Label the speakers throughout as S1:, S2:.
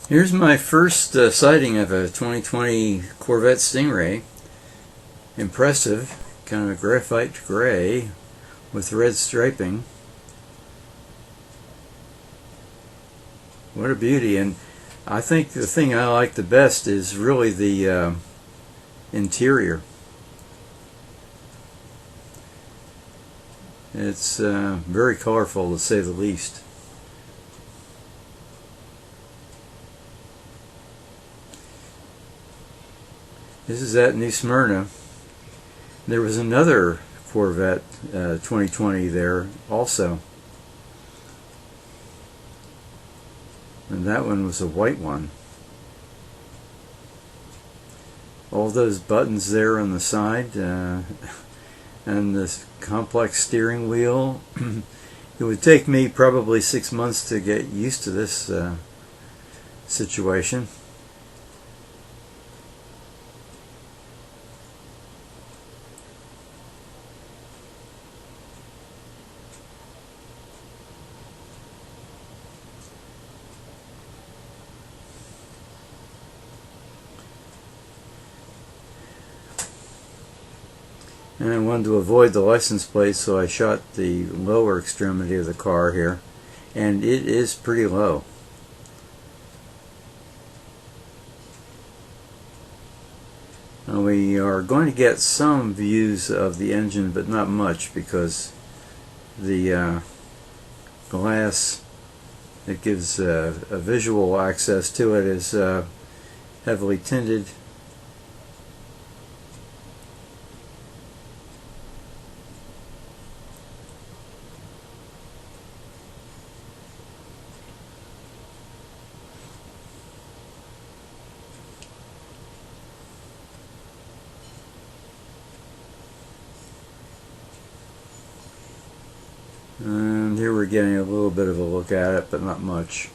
S1: Here's my first sighting of a 2020 Corvette Stingray. Impressive, kind of graphite gray with red striping. What a beauty. And I think the thing I like the best is really the interior. It's very colorful, to say the least. This is at New Smyrna. There was another Corvette 2020 there also. And that one was a white one. All those buttons there on the side and this complex steering wheel. It would take me probably 6 months to get used to this situation. And I wanted to avoid the license plate, so I shot the lower extremity of the car here, and it is pretty low. Now we are going to get some views of the engine, but not much, because the glass that gives a visual access to it is heavily tinted. And here we're getting a little bit of a look at it, but not much.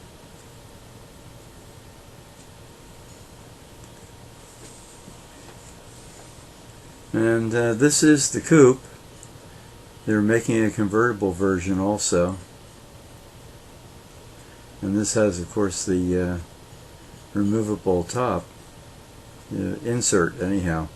S1: And this is the Coupe. They're making a convertible version also. And this has, of course, the removable top insert anyhow.